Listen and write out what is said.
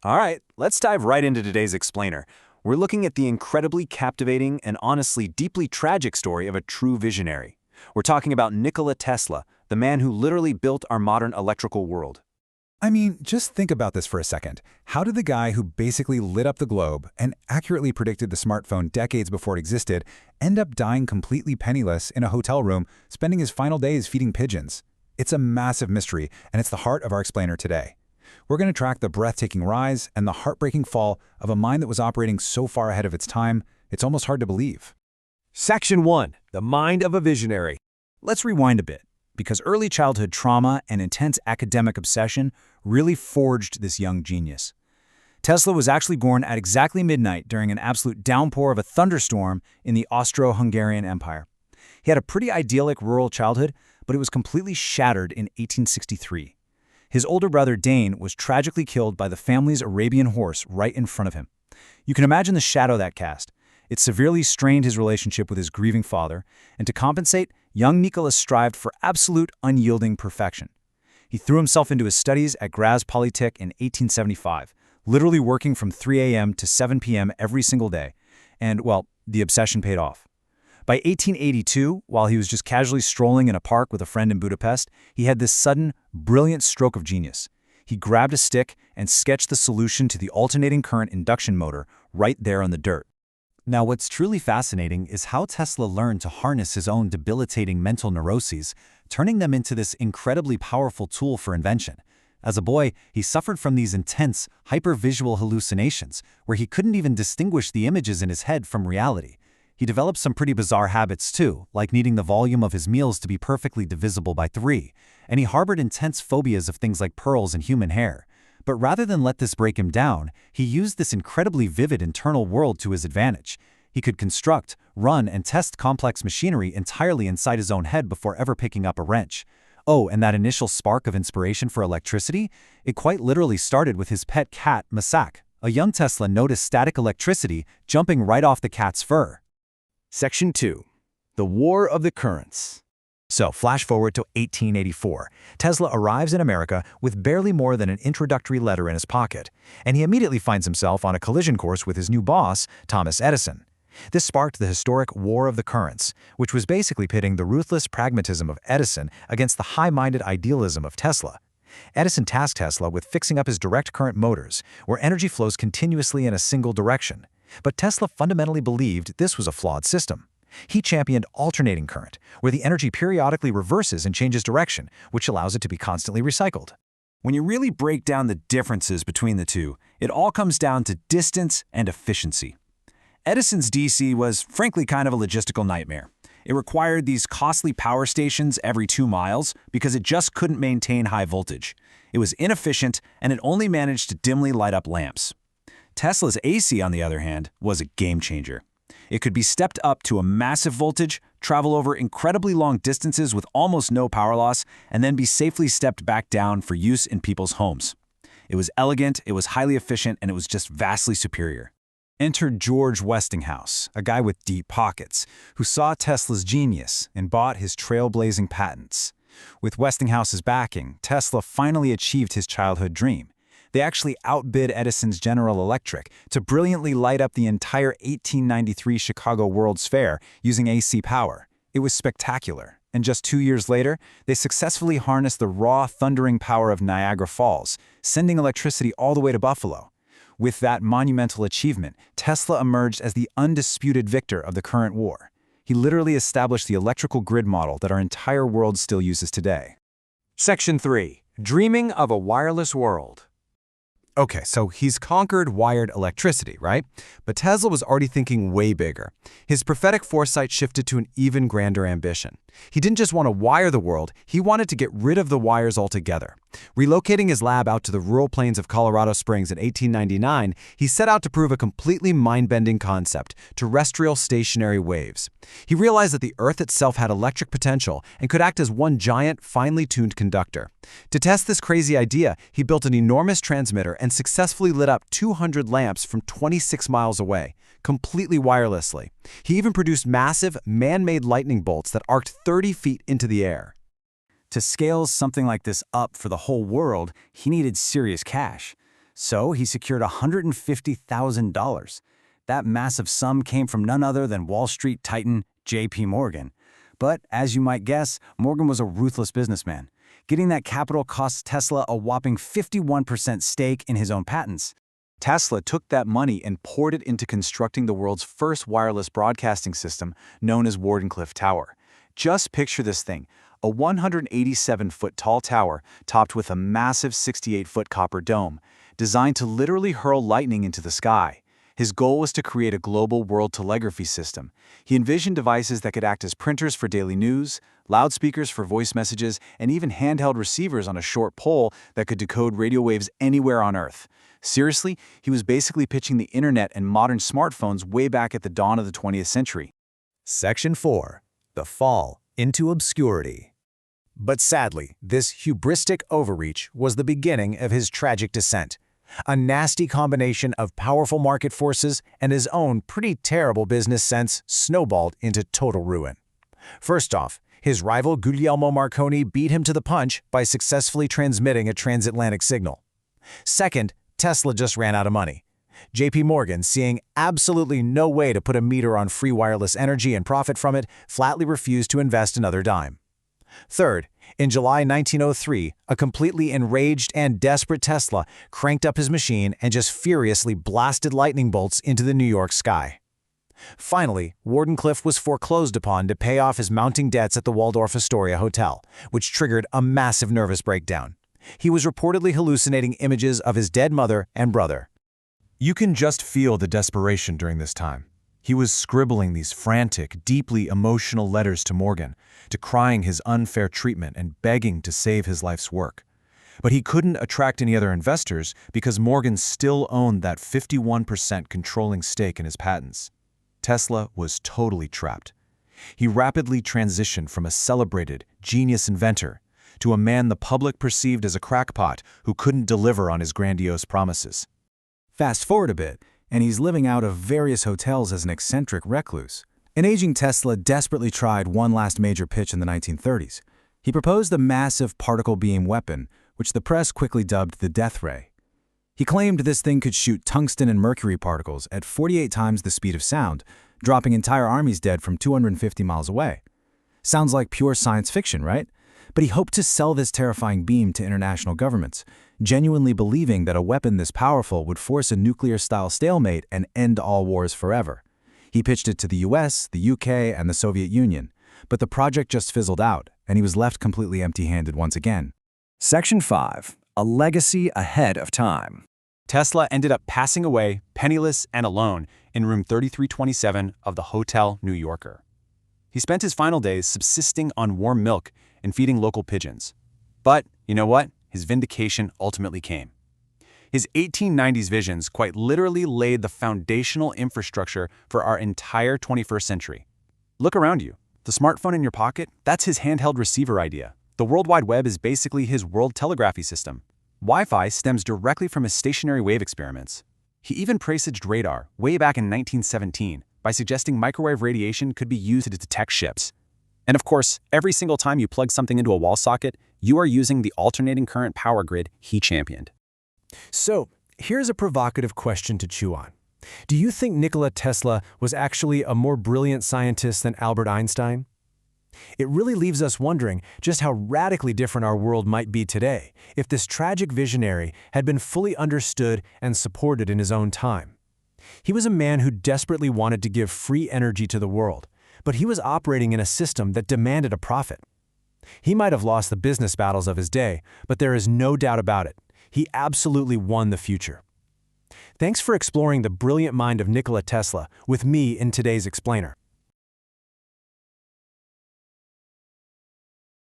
All right, let's dive right into today's explainer. We're looking at the incredibly captivating and honestly deeply tragic story of a true visionary. We're talking about Nikola Tesla, the man who literally built our modern electrical world. I mean, just think about this for a second. How did the guy who basically lit up the globe and accurately predicted the smartphone decades before it existed end up dying completely penniless in a hotel room, spending his final days feeding pigeons? It's a massive mystery, and it's the heart of our explainer today. We're going to track the breathtaking rise and the heartbreaking fall of a mind that was operating so far ahead of its time, it's almost hard to believe. Section 1. The Mind of a Visionary. Let's rewind a bit, because early childhood trauma and intense academic obsession really forged this young genius. Tesla was actually born at exactly midnight during an absolute downpour of a thunderstorm in the Austro-Hungarian Empire. He had a pretty idyllic rural childhood, but it was completely shattered in 1863. His older brother Dane was tragically killed by the family's Arabian horse right in front of him. You can imagine the shadow that cast. It severely strained his relationship with his grieving father, and to compensate, young Nikola strived for absolute, unyielding perfection. He threw himself into his studies at Graz Polytech in 1875, literally working from 3 a.m. to 7 p.m. every single day, and, well, the obsession paid off. By 1882, while he was just casually strolling in a park with a friend in Budapest, he had this sudden, brilliant stroke of genius. He grabbed a stick and sketched the solution to the alternating current induction motor right there on the dirt. Now, what's truly fascinating is how Tesla learned to harness his own debilitating mental neuroses, turning them into this incredibly powerful tool for invention. As a boy, he suffered from these intense, hypervisual hallucinations, where he couldn't even distinguish the images in his head from reality. He developed some pretty bizarre habits too, like needing the volume of his meals to be perfectly divisible by 3, and he harbored intense phobias of things like pearls and human hair. But rather than let this break him down, he used this incredibly vivid internal world to his advantage. He could construct, run, and test complex machinery entirely inside his own head before ever picking up a wrench. Oh, and that initial spark of inspiration for electricity? It quite literally started with his pet cat, Masak. A young Tesla noticed static electricity jumping right off the cat's fur. Section 2. The War of the Currents. So, flash forward to 1884. Tesla arrives in America with barely more than an introductory letter in his pocket, and he immediately finds himself on a collision course with his new boss, Thomas Edison. This sparked the historic War of the Currents, which was basically pitting the ruthless pragmatism of Edison against the high-minded idealism of Tesla. Edison tasked Tesla with fixing up his direct current motors, where energy flows continuously in a single direction. But Tesla fundamentally believed this was a flawed system. He championed alternating current, where the energy periodically reverses and changes direction, which allows it to be constantly recycled. When you really break down the differences between the two, it all comes down to distance and efficiency. Edison's DC was, frankly, kind of a logistical nightmare. It required these costly power stations every 2 miles because it just couldn't maintain high voltage. It was inefficient, and it only managed to dimly light up lamps. Tesla's AC, on the other hand, was a game changer. It could be stepped up to a massive voltage, travel over incredibly long distances with almost no power loss, and then be safely stepped back down for use in people's homes. It was elegant, it was highly efficient, and it was just vastly superior. Enter George Westinghouse, a guy with deep pockets, who saw Tesla's genius and bought his trailblazing patents. With Westinghouse's backing, Tesla finally achieved his childhood dream. They actually outbid Edison's General Electric to brilliantly light up the entire 1893 Chicago World's Fair using AC power. It was spectacular, and just 2 years later, they successfully harnessed the raw, thundering power of Niagara Falls, sending electricity all the way to Buffalo. With that monumental achievement, Tesla emerged as the undisputed victor of the current war. He literally established the electrical grid model that our entire world still uses today. Section 3. Dreaming of a Wireless World. Okay, so he's conquered wired electricity, right? But Tesla was already thinking way bigger. His prophetic foresight shifted to an even grander ambition. He didn't just want to wire the world, he wanted to get rid of the wires altogether. Relocating his lab out to the rural plains of Colorado Springs in 1899, he set out to prove a completely mind-bending concept, terrestrial stationary waves. He realized that the Earth itself had electric potential and could act as one giant, finely tuned conductor. To test this crazy idea, he built an enormous transmitter and successfully lit up 200 lamps from 26 miles away, completely wirelessly. He even produced massive, man-made lightning bolts that arced 30 feet into the air. To scale something like this up for the whole world, he needed serious cash. So he secured $150,000. That massive sum came from none other than Wall Street titan J.P. Morgan. But as you might guess, Morgan was a ruthless businessman. Getting that capital costs Tesla a whopping 51% stake in his own patents. Tesla took that money and poured it into constructing the world's first wireless broadcasting system, known as Wardenclyffe Tower. Just picture this thing, a 187-foot tall tower topped with a massive 68-foot copper dome, designed to literally hurl lightning into the sky. His goal was to create a global world telegraphy system. He envisioned devices that could act as printers for daily news, loudspeakers for voice messages, and even handheld receivers on a short pole that could decode radio waves anywhere on Earth. Seriously, he was basically pitching the internet and modern smartphones way back at the dawn of the 20th century. Section 4. The Fall into Obscurity. But sadly, this hubristic overreach was the beginning of his tragic descent. A nasty combination of powerful market forces and his own pretty terrible business sense snowballed into total ruin. First off, his rival Guglielmo Marconi beat him to the punch by successfully transmitting a transatlantic signal. Second, Tesla just ran out of money. J.P. Morgan, seeing absolutely no way to put a meter on free wireless energy and profit from it, flatly refused to invest another dime. Third, in July 1903, a completely enraged and desperate Tesla cranked up his machine and just furiously blasted lightning bolts into the New York sky. Finally, Wardenclyffe was foreclosed upon to pay off his mounting debts at the Waldorf Astoria Hotel, which triggered a massive nervous breakdown. He was reportedly hallucinating images of his dead mother and brother. You can just feel the desperation during this time. He was scribbling these frantic, deeply emotional letters to Morgan, decrying his unfair treatment and begging to save his life's work. But he couldn't attract any other investors because Morgan still owned that 51% controlling stake in his patents. Tesla was totally trapped. He rapidly transitioned from a celebrated, genius inventor to a man the public perceived as a crackpot who couldn't deliver on his grandiose promises. Fast forward a bit, and he's living out of various hotels as an eccentric recluse. An aging Tesla desperately tried one last major pitch in the 1930s. He proposed the massive particle beam weapon, which the press quickly dubbed the Death Ray. He claimed this thing could shoot tungsten and mercury particles at 48 times the speed of sound, dropping entire armies dead from 250 miles away. Sounds like pure science fiction, right? But he hoped to sell this terrifying beam to international governments, genuinely believing that a weapon this powerful would force a nuclear-style stalemate and end all wars forever. He pitched it to the US, the UK, and the Soviet Union, but the project just fizzled out, and he was left completely empty-handed once again. Section 5. A legacy ahead of time. Tesla ended up passing away, penniless and alone, in room 3327 of the Hotel New Yorker. He spent his final days subsisting on warm milk and feeding local pigeons. But, you know what? His vindication ultimately came. His 1890s visions quite literally laid the foundational infrastructure for our entire 21st century. Look around you. The smartphone in your pocket, that's his handheld receiver idea. The World Wide Web is basically his world telegraphy system. Wi-Fi stems directly from his stationary wave experiments. He even presaged radar way back in 1917 by suggesting microwave radiation could be used to detect ships. And of course, every single time you plug something into a wall socket, you are using the alternating current power grid he championed. So, here's a provocative question to chew on. Do you think Nikola Tesla was actually a more brilliant scientist than Albert Einstein? It really leaves us wondering just how radically different our world might be today if this tragic visionary had been fully understood and supported in his own time. He was a man who desperately wanted to give free energy to the world, but he was operating in a system that demanded a profit. He might have lost the business battles of his day, but there is no doubt about it. He absolutely won the future. Thanks for exploring the brilliant mind of Nikola Tesla with me in today's Explainer.